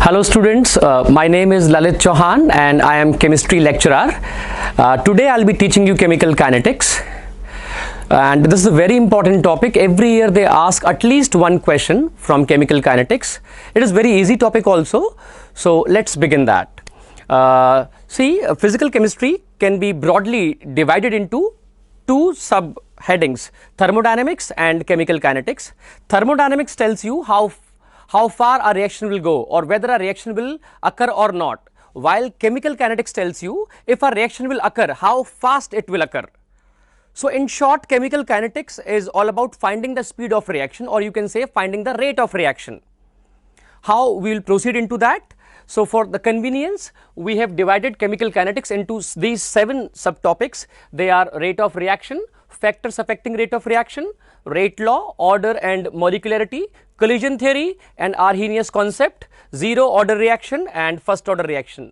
Hello students, my name is Lalit Chauhan and I am chemistry lecturer. Today I'll be teaching you chemical kinetics, and this is a very important topic. Every year they ask at least one question from chemical kinetics. It is very easy topic also, so let's begin that. Physical chemistry can be broadly divided into two subheadings: thermodynamics and chemical kinetics. Thermodynamics tells you how far a reaction will go or whether a reaction will occur or not, while chemical kinetics tells you if a reaction will occur, how fast it will occur. So in short, chemical kinetics is all about finding the speed of reaction, or you can say finding the rate of reaction. How we will proceed into that? So for the convenience, we have divided chemical kinetics into these 7 subtopics. They are rate of reaction, factors affecting rate of reaction, rate law, order and molecularity, collision theory and Arrhenius concept, zero order reaction and first order reaction.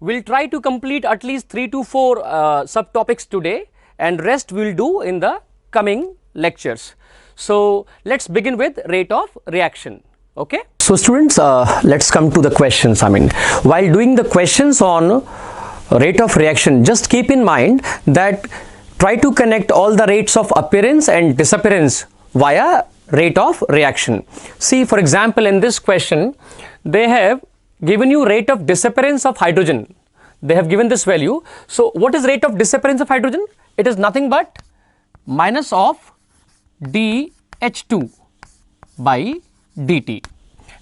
We will try to complete at least 3 to 4 subtopics today, and rest we will do in the coming lectures. So let's begin with rate of reaction. Okay. So students, let's come to the questions. While doing the questions on rate of reaction, just keep in mind that try to connect all the rates of appearance and disappearance via rate of reaction. See, for example, in this question, they have given you rate of disappearance of hydrogen. They have given this value. So what is rate of disappearance of hydrogen? It is nothing but minus of dH2 by dt.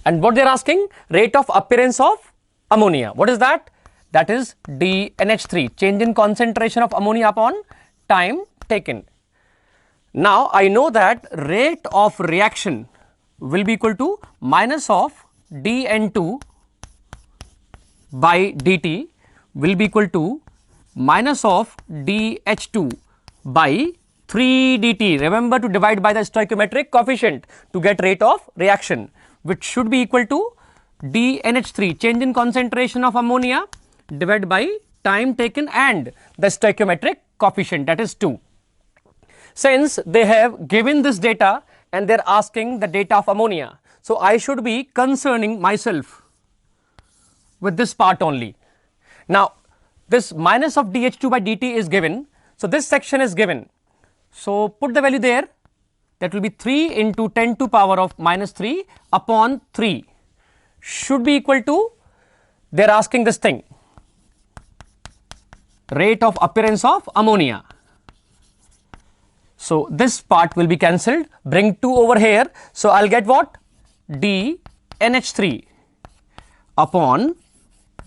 And what they are asking, rate of appearance of ammonia. What is that? That is dNH3, change in concentration of ammonia upon time taken. Now I know that rate of reaction will be equal to minus of dN2 by dt will be equal to minus of dH2 by 3 dt. Remember to divide by the stoichiometric coefficient to get rate of reaction, which should be equal to dNH3, change in concentration of ammonia, divided by time taken and the stoichiometric coefficient, that is 2. Since they have given this data and they are asking the data of ammonia, so I should be concerning myself with this part only. Now this minus of dH2 by dt is given, so this section is given. So put the value there, that will be 3 into 10 to power of minus 3 upon 3 should be equal to, they are asking this thing, rate of appearance of ammonia. So this part will be cancelled, bring 2 over here, so I will get what? dNH3 upon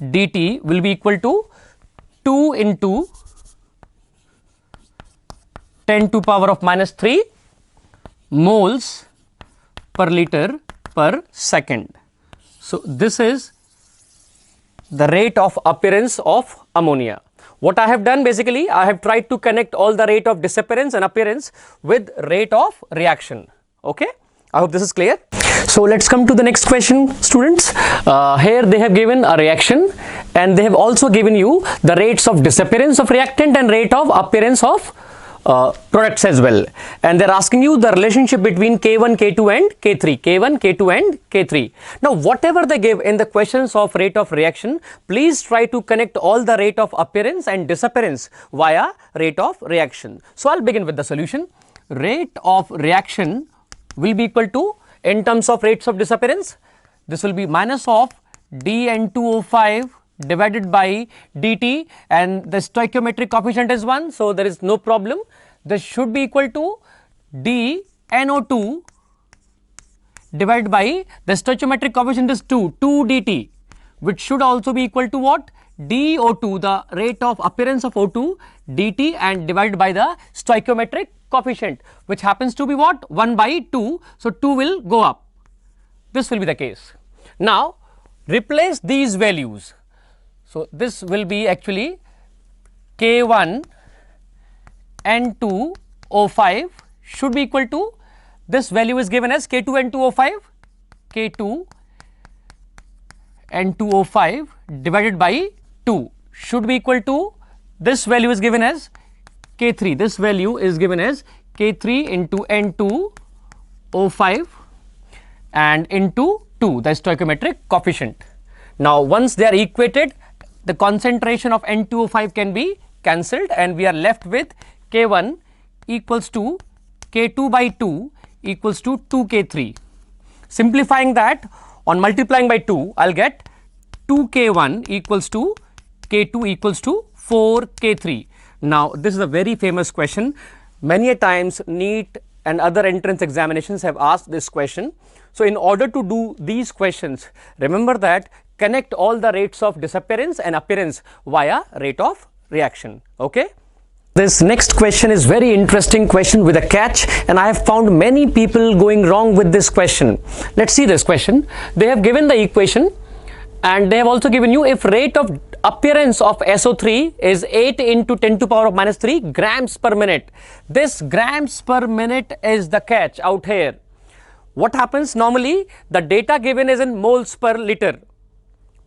dt will be equal to 2 into 10 to power of minus 3 moles per liter per second. So this is the rate of appearance of ammonia. What I have done, basically I have tried to connect all the rate of disappearance and appearance with rate of reaction. Okay, I hope this is clear. So let's come to the next question, students. Here they have given a reaction and they have also given you the rates of disappearance of reactant and rate of appearance of products as well, and they are asking you the relationship between K1, K2 and K3, K1, K2 and K3. Now whatever they give in the questions of rate of reaction, please try to connect all the rate of appearance and disappearance via rate of reaction. So I'll begin with the solution. Rate of reaction will be equal to, in terms of rates of disappearance, this will be minus of dN2O5 divided by dt, and the stoichiometric coefficient is 1, so there is no problem. This should be equal to dNO2 divided by the stoichiometric coefficient is 2 dt, which should also be equal to what? dO2, the rate of appearance of O2 dt, and divided by the stoichiometric coefficient, which happens to be what? 1 by 2, so 2 will go up. This will be the case. Now replace these values. So this will be actually K1 N2O5 should be equal to, this value is given as K2 N2O5, K2 N2O5 divided by 2 should be equal to, this value is given as K3, this value is given as K3 into N2O5 and into 2, the stoichiometric coefficient. Now once they are equated, the concentration of N2O5 can be cancelled and we are left with K1 equals to K2 by 2 equals to 2K3. Simplifying that, on multiplying by 2, I'll get 2K1 equals to K2 equals to 4K3. Now this is a very famous question. Many a times NEET and other entrance examinations have asked this question. So in order to do these questions, remember that connect all the rates of disappearance and appearance via rate of reaction. Okay. This next question is very interesting question with a catch, and I have found many people going wrong with this question. Let's see this question. They have given the equation and they have also given you if rate of appearance of SO3 is 8 into 10 to power of minus 3 grams per minute. This grams per minute is the catch out here. What happens normally, the data given is in moles per liter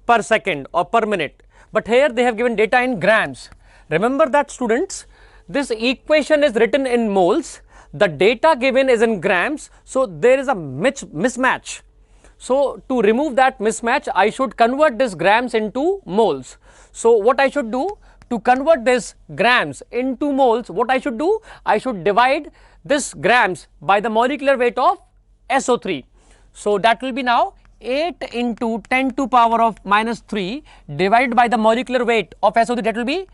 per second or per minute, but here they have given data in grams. Remember that, students, this equation is written in moles, the data given is in grams, so there is a mismatch. So to remove that mismatch, I should convert this grams into moles. So what I should do to convert this grams into moles, what I should do, I should divide this grams by the molecular weight of SO3. So that will be now 8 into 10 to power of minus 3 divided by the molecular weight of SO3, that will be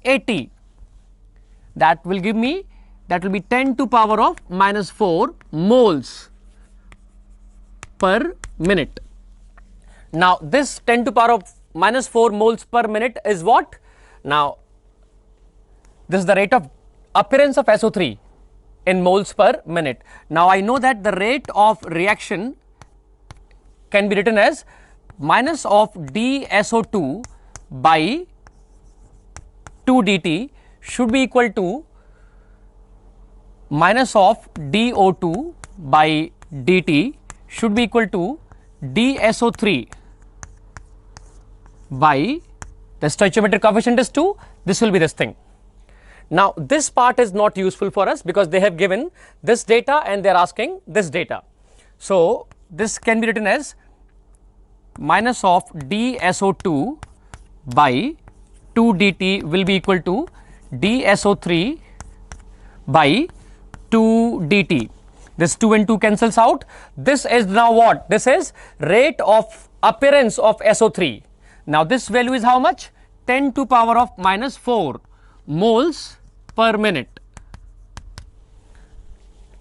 80. That will give me, that will be 10 to power of minus 4 moles per minute. Now this 10 to power of minus 4 moles per minute is what? Now this is the rate of appearance of SO3 in moles per minute. Now I know that the rate of reaction can be written as minus of dSO2 by 2 dt should be equal to minus of dO2 by dt should be equal to dSO3 by the stoichiometric coefficient is 2. This will be this thing. Now this part is not useful for us because they have given this data and they are asking this data. So this can be written as minus of dSO2 by 2 dt will be equal to dSO3 by 2 dt. This 2 and 2 cancels out. This is now what? This is rate of appearance of SO3. Now this value is how much? 10 to power of minus 4 moles per minute.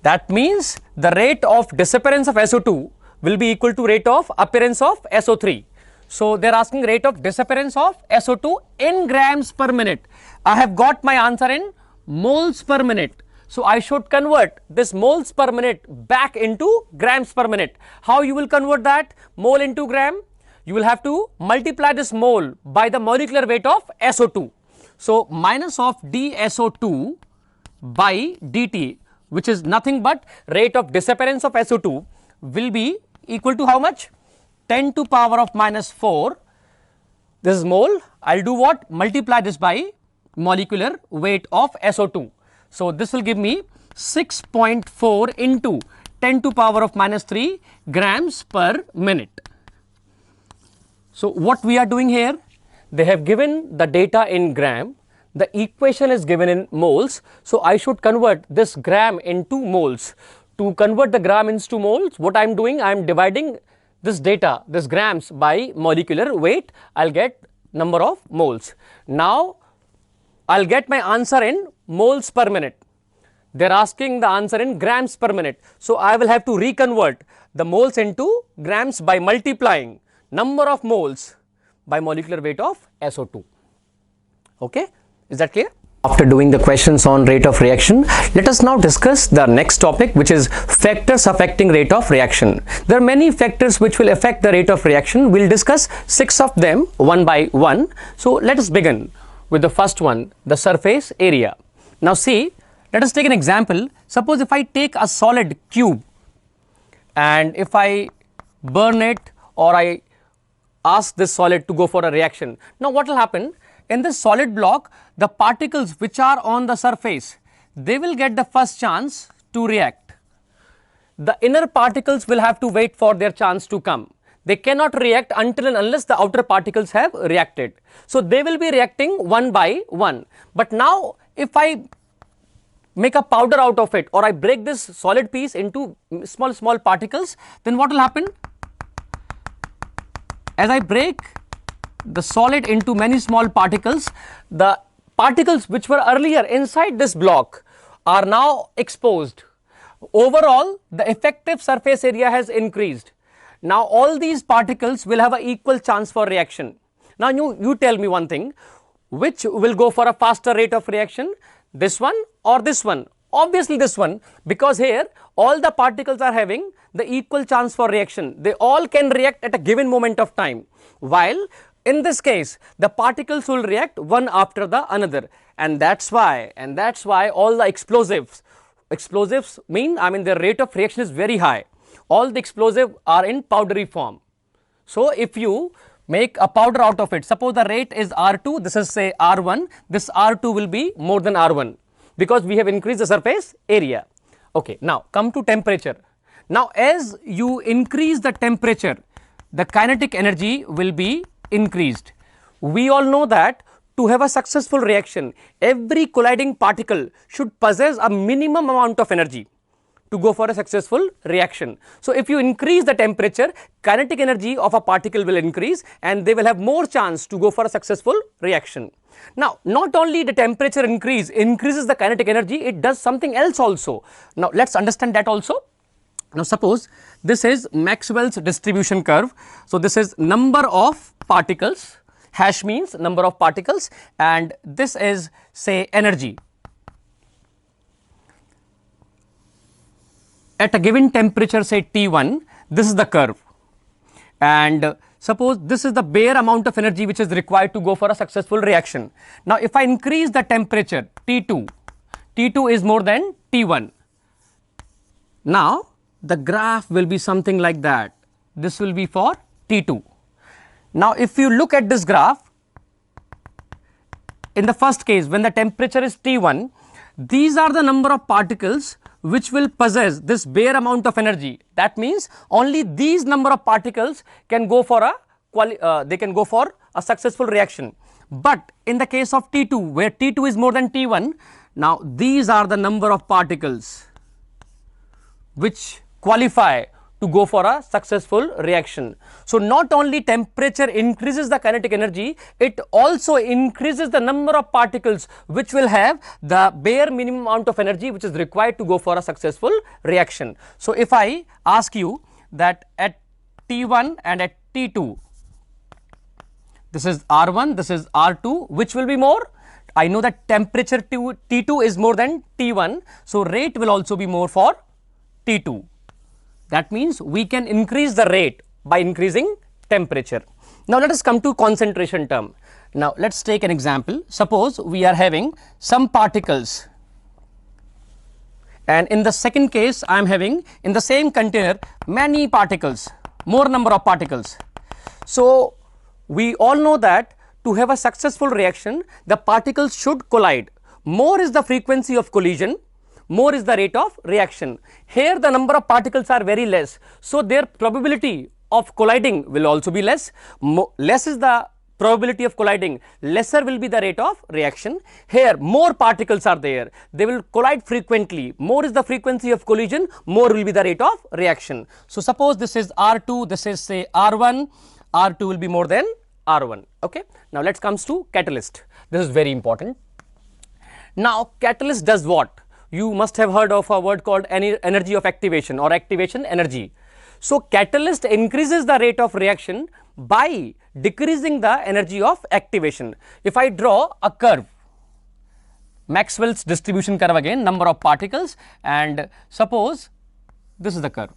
That means the rate of disappearance of SO2 will be equal to rate of appearance of SO3. So they are asking rate of disappearance of SO2 in grams per minute. I have got my answer in moles per minute. So I should convert this moles per minute back into grams per minute. How you will convert that mole into gram? You will have to multiply this mole by the molecular weight of SO2. So minus of dSO2 by dt, which is nothing but rate of disappearance of SO2, will be equal to how much? 10 to power of minus 4. This is mole. I will do what? Multiply this by molecular weight of SO2. So this will give me 6.4 into 10 to power of minus 3 grams per minute. So what we are doing here, they have given the data in gram, the equation is given in moles. So I should convert this gram into moles. To convert the gram into moles, what I am doing, I am dividing this data, this grams by molecular weight, I will get number of moles. Now I will get my answer in moles per minute. They are asking the answer in grams per minute. So I will have to reconvert the moles into grams by multiplying number of moles by molecular weight of SO2. Okay, is that clear? After doing the questions on rate of reaction, let us now discuss the next topic, which is factors affecting rate of reaction. There are many factors which will affect the rate of reaction. We will discuss 6 of them one by one. So let us begin with the first one, the surface area. Now see, let us take an example. Suppose if I take a solid cube and if I burn it or I ask this solid to go for a reaction. Now what will happen? In this solid block, the particles which are on the surface, they will get the first chance to react. The inner particles will have to wait for their chance to come. They cannot react until and unless the outer particles have reacted. So they will be reacting one by one. But now if I make a powder out of it, or I break this solid piece into small particles, then what will happen? As I break the solid into many small particles, the particles which were earlier inside this block are now exposed. Overall, the effective surface area has increased. Now all these particles will have an equal chance for reaction. Now you tell me one thing, which will go for a faster rate of reaction, this one or this one? Obviously this one, because here all the particles are having the equal chance for reaction. They all can react at a given moment of time, while in this case the particles will react one after the another, and that's why all the explosives mean, their rate of reaction is very high. All the explosives are in powdery form. So if you make a powder out of it, suppose the rate is R2, this is say R1, this R2 will be more than R1 because we have increased the surface area. Okay, now come to temperature. Now as you increase the temperature, the kinetic energy will be increased. We all know that to have a successful reaction, every colliding particle should possess a minimum amount of energy to go for a successful reaction. So if you increase the temperature, kinetic energy of a particle will increase and they will have more chance to go for a successful reaction. Now not only the temperature increases the kinetic energy, it does something else also. Now let's understand that also. Now suppose this is Maxwell's distribution curve. So this is number of particles, hash means number of particles, and this is say energy. At a given temperature, say T1, this is the curve, and suppose this is the bare amount of energy which is required to go for a successful reaction. Now if I increase the temperature T2 is more than T1. Now the graph will be something like that. This will be for T2. Now if you look at this graph, in the first case when the temperature is T1, these are the number of particles which will possess this bare amount of energy. That means only these number of particles can go for a successful reaction. But in the case of T2, where T2 is more than T1, now these are the number of particles which qualify to go for a successful reaction. So not only temperature increases the kinetic energy, it also increases the number of particles which will have the bare minimum amount of energy which is required to go for a successful reaction. So if I ask you that at T1 and at T2, this is R1, this is R2, which will be more? I know that temperature T2 is more than T1, so rate will also be more for T2. That means we can increase the rate by increasing temperature. Now let us come to concentration term. Now let us take an example. Suppose we are having some particles, and in the second case I am having in the same container many particles, more number of particles. So we all know that to have a successful reaction, the particles should collide. More is the frequency of collision, more is the rate of reaction. Here the number of particles are very less, so their probability of colliding will also be less. Less is the probability of colliding, lesser will be the rate of reaction. Here more particles are there, they will collide frequently. More is the frequency of collision, more will be the rate of reaction. So suppose this is R2, this is say R1, R2 will be more than R1. Okay. Now let's comes to catalyst. This is very important. Now catalyst does what? You must have heard of a word called energy of activation or activation energy. So catalyst increases the rate of reaction by decreasing the energy of activation. If I draw a curve, Maxwell's distribution curve again, number of particles, and suppose this is the curve.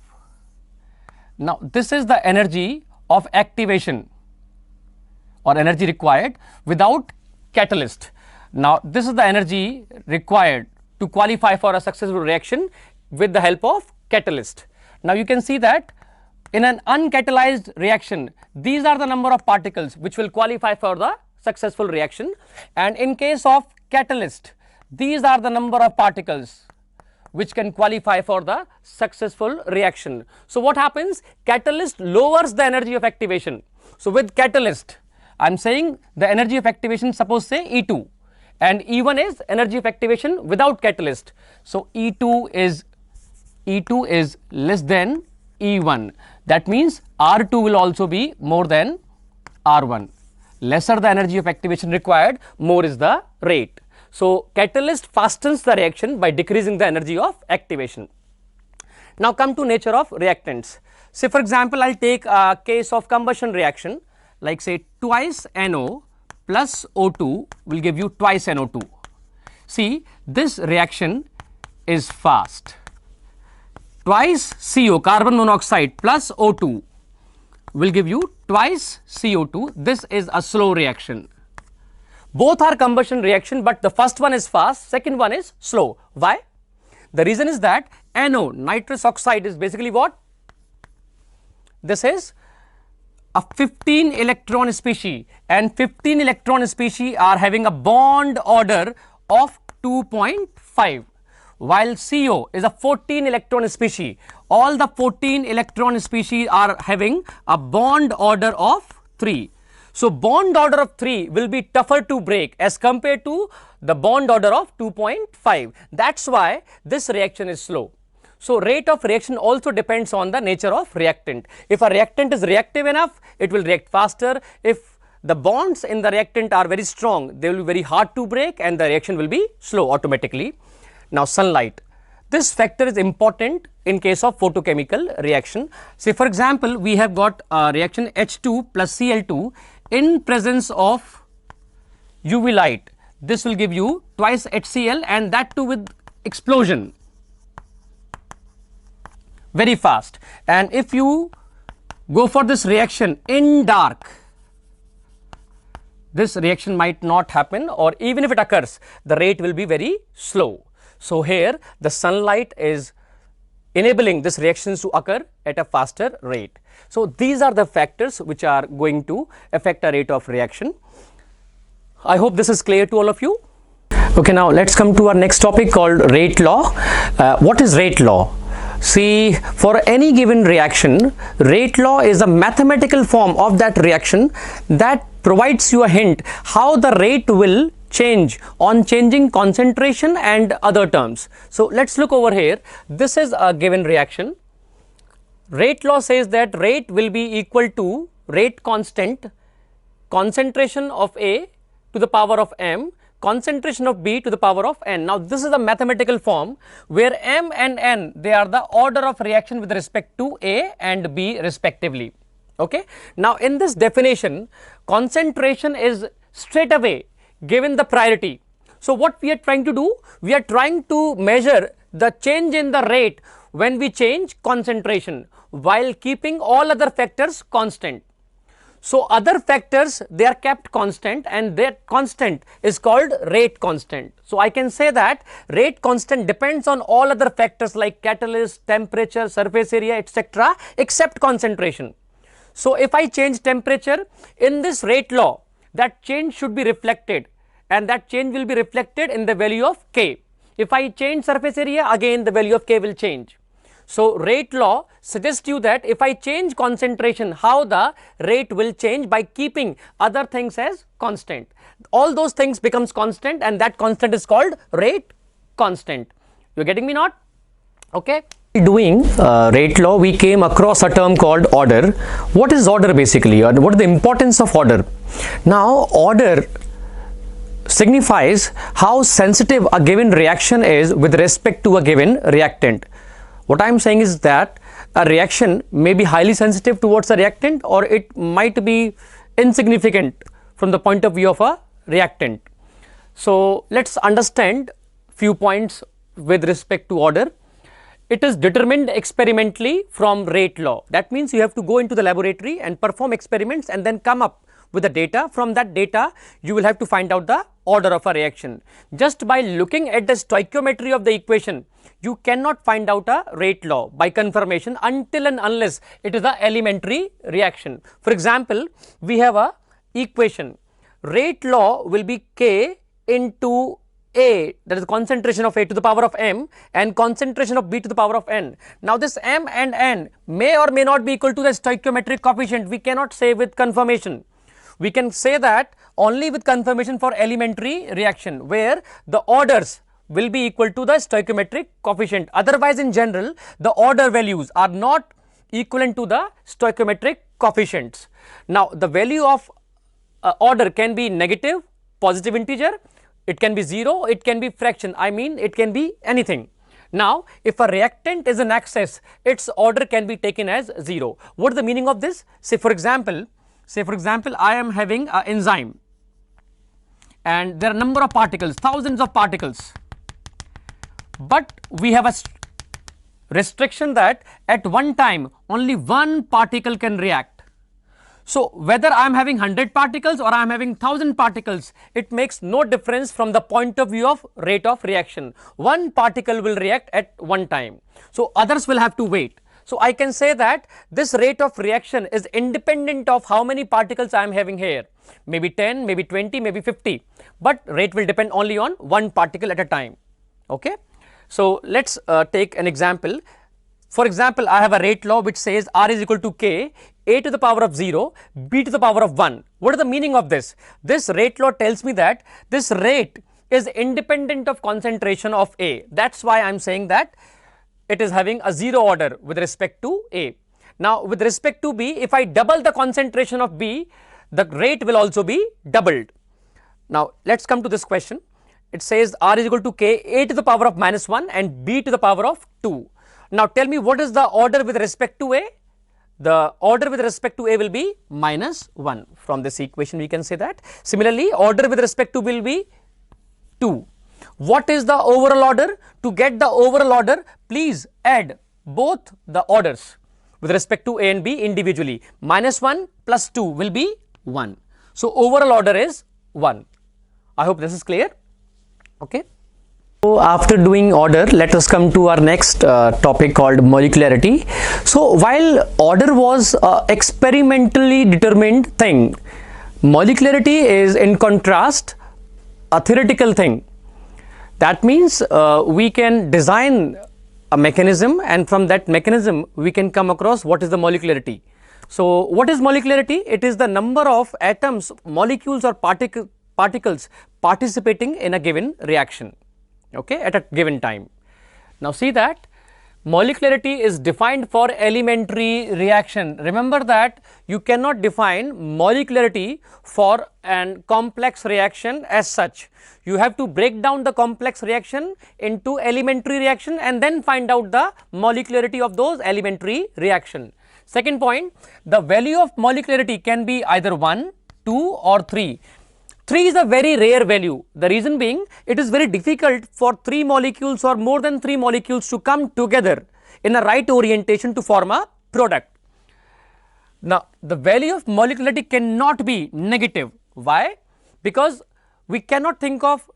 Now this is the energy of activation or energy required without catalyst. Now this is the energy required to qualify for a successful reaction with the help of catalyst. Now you can see that in an uncatalyzed reaction, these are the number of particles which will qualify for the successful reaction, and in case of catalyst, these are the number of particles which can qualify for the successful reaction. So what happens? Catalyst lowers the energy of activation. So with catalyst, I am saying the energy of activation, suppose say E2, and E1 is energy of activation without catalyst. So E2 is less than E1. That means R2 will also be more than R1. Lesser the energy of activation required, more is the rate. So catalyst fastens the reaction by decreasing the energy of activation. Now come to nature of reactants. Say for example, I will take a case of combustion reaction, like say twice NO plus O2 will give you twice NO2. See, this reaction is fast. Twice CO, carbon monoxide, plus O2 will give you twice CO2. This is a slow reaction. Both are combustion reaction, but the first one is fast, second one is slow. Why? The reason is that NO, nitrous oxide, is basically what? This is a 15 electron species, and 15 electron species are having a bond order of 2.5, while CO is a 14 electron species. All the 14 electron species are having a bond order of 3. So bond order of 3 will be tougher to break as compared to the bond order of 2.5. That's why this reaction is slow. So rate of reaction also depends on the nature of reactant. If a reactant is reactive enough, it will react faster. If the bonds in the reactant are very strong, they will be very hard to break and the reaction will be slow automatically. Now sunlight. This factor is important in case of photochemical reaction. Say for example, we have got a reaction H2 plus Cl2 in presence of UV light. This will give you twice HCl, and that too with explosion, very fast. And if you go for this reaction in dark, this reaction might not happen, or even if it occurs, the rate will be very slow. So here the sunlight is enabling this reactions to occur at a faster rate. So these are the factors which are going to affect a rate of reaction. I hope this is clear to all of you. Okay, now let's come to our next topic called rate law. What is rate law? See, for any given reaction, rate law is a mathematical form of that reaction that provides you a hint how the rate will change on changing concentration and other terms. So let's look over here. This is a given reaction. Rate law says that rate will be equal to rate constant, concentration of A to the power of m, concentration of B to the power of n. Now this is a mathematical form where m and n, they are the order of reaction with respect to A and B respectively. Okay. Now in this definition, concentration is straight away given the priority. So what we are trying to do? We are trying to measure the change in the rate when we change concentration while keeping all other factors constant. So other factors, they are kept constant, and that constant is called rate constant. So I can say that rate constant depends on all other factors like catalyst, temperature, surface area, etc., except concentration. So if I change temperature, in this rate law, that change should be reflected, and that change will be reflected in the value of K. If I change surface area, again the value of K will change. So rate law suggests you that if I change concentration, how the rate will change by keeping other things as constant. All those things becomes constant, and that constant is called rate constant. You're getting me not? Okay. Doing rate law, we came across a term called order. What is order basically, or what is the importance of order? Now order signifies how sensitive a given reaction is with respect to a given reactant. What I am saying is that a reaction may be highly sensitive towards a reactant, or it might be insignificant from the point of view of a reactant. So let's understand few points with respect to order. It is determined experimentally from rate law. That means you have to go into the laboratory and perform experiments and then come up with the data. From that data, you will have to find out the order of a reaction. Just by looking at the stoichiometry of the equation, you cannot find out a rate law by confirmation until and unless it is an elementary reaction. For example, we have a equation. Rate law will be K into A, that is the concentration of A to the power of m, and concentration of B to the power of n. Now this m and n may or may not be equal to the stoichiometric coefficient. We cannot say with confirmation. We can say that only with confirmation for elementary reaction, where the orders will be equal to the stoichiometric coefficient. Otherwise, in general, the order values are not equivalent to the stoichiometric coefficients. Now the value of order can be negative, positive integer, it can be 0, it can be fraction, I mean it can be anything. Now if a reactant is an excess, its order can be taken as 0. What is the meaning of this? Say for example, I am having an enzyme and there are number of particles, thousands of particles, but we have a restriction that at one time only one particle can react. So whether I am having 100 particles or I am having 1000 particles, it makes no difference from the point of view of rate of reaction. One particle will react at one time, so others will have to wait. So I can say that this rate of reaction is independent of how many particles I am having here, maybe 10, maybe 20, maybe 50, but rate will depend only on one particle at a time. Okay. So let us take an example. For example, I have a rate law which says R is equal to K, A to the power of 0, B to the power of 1. What is the meaning of this? This rate law tells me that this rate is independent of concentration of A. That is why I am saying that it is having a 0 order with respect to A. Now with respect to B, if I double the concentration of B, the rate will also be doubled. Now let us come to this question. It says R is equal to K, A to the power of minus 1 and B to the power of 2. Now tell me what is the order with respect to A? The order with respect to A will be minus 1. From this equation we can say that. Similarly, order with respect to will be 2. What is the overall order? To get the overall order, please add both the orders with respect to A and B individually. Minus 1 plus 2 will be 1. So overall order is 1. I hope this is clear. Okay. So after doing order, let us come to our next topic called molecularity. So while order was experimentally determined thing, molecularity is in contrast a theoretical thing. That means we can design a mechanism, and from that mechanism we can come across what is the molecularity. So what is molecularity? It is the number of atoms, molecules or particles participating in a given reaction, okay, at a given time. Now see that molecularity is defined for elementary reaction. Remember that you cannot define molecularity for an complex reaction as such. You have to break down the complex reaction into elementary reaction and then find out the molecularity of those elementary reaction. Second point, the value of molecularity can be either 1, 2 or 3. 3 is a very rare value. The reason being, it is very difficult for 3 molecules or more than 3 molecules to come together in a right orientation to form a product. Now, the value of molecularity cannot be negative. Why? Because we cannot think of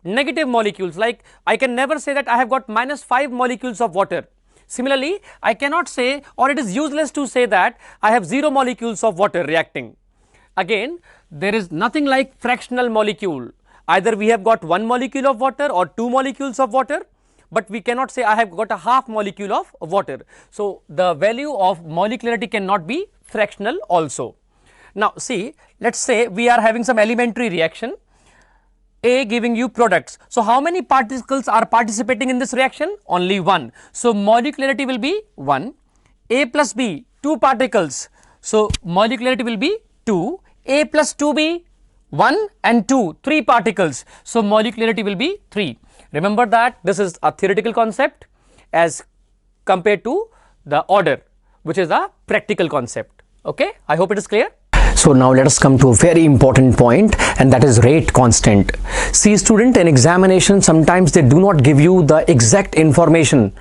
negative molecules, like I can never say that I have got minus 5 molecules of water. Similarly, I cannot say, or it is useless to say that I have 0 molecules of water reacting. Again, there is nothing like fractional molecule. Either we have got 1 molecule of water or 2 molecules of water, but we cannot say I have got a half molecule of water. So the value of molecularity cannot be fractional also. Now see, let us say we are having some elementary reaction, A giving you products. So how many particles are participating in this reaction? Only 1. So molecularity will be 1. A plus B, 2 particles. So molecularity will be 2. A plus 2B, 1 and 2, 3 particles. So molecularity will be 3. Remember that this is a theoretical concept as compared to the order, which is a practical concept. Okay, I hope it is clear. So now let us come to a very important point, and that is rate constant. See student, in examination sometimes they do not give you the exact information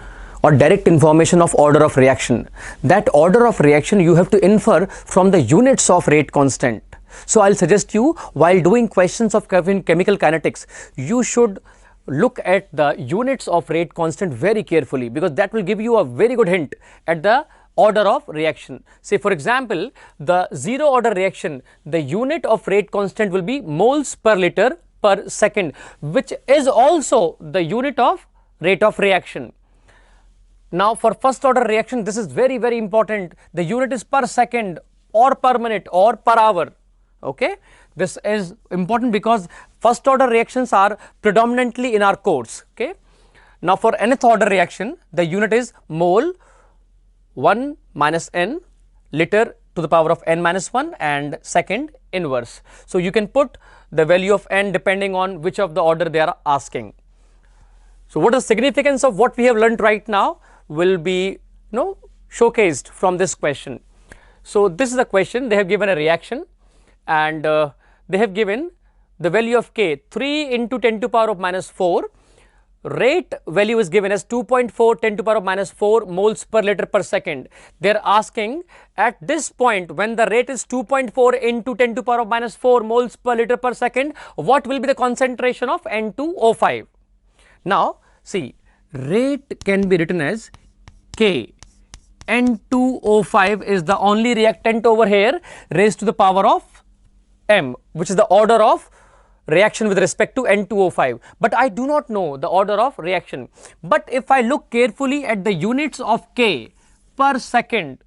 or direct information of order of reaction. That order of reaction you have to infer from the units of rate constant. So I'll suggest you, while doing questions of chemical kinetics, you should look at the units of rate constant very carefully, because that will give you a very good hint at the order of reaction. Say for example, the 0 order reaction, the unit of rate constant will be moles per liter per second, which is also the unit of rate of reaction. Now for first order reaction, this is very, very important. The unit is per second or per minute or per hour. Okay, this is important because first order reactions are predominantly in our course. Okay, now for nth order reaction, the unit is mole 1 minus n liter to the power of n minus 1 and second inverse. So you can put the value of n depending on which of the order they are asking. So what is the significance of what we have learned right now will be showcased from this question. So this is a question. They have given a reaction and they have given the value of K 3 into 10 to the power of minus 4. Rate value is given as 2.4 10 to the power of minus 4 moles per liter per second. They are asking at this point when the rate is 2.4 into 10 to the power of minus 4 moles per liter per second, what will be the concentration of N2O5? Now see, rate can be written as K. N2O5 is the only reactant over here raised to the power of m, which is the order of reaction with respect to N2O5, but I do not know the order of reaction. But if I look carefully at the units of K per second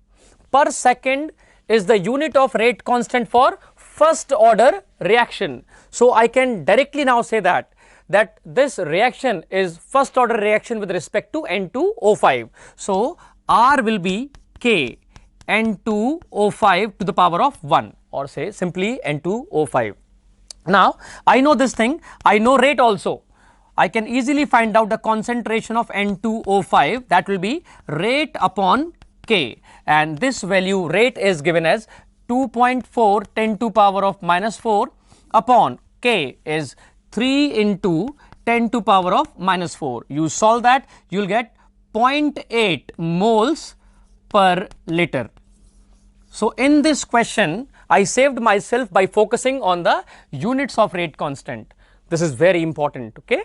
is the unit of rate constant for first order reaction. So I can directly now say that this reaction is first order reaction with respect to N2O5. So R will be K N2O5 to the power of 1, or say simply N2O5. Now I know this thing, I know rate also. I can easily find out the concentration of N2O5, that will be rate upon K, and this value rate is given as 2.4 10 to the power of minus 4 upon K is 3 into 10 to the power of minus 4. You solve that, you will get 0.8 moles per liter. So in this question, I saved myself by focusing on the units of rate constant. This is very important. Okay.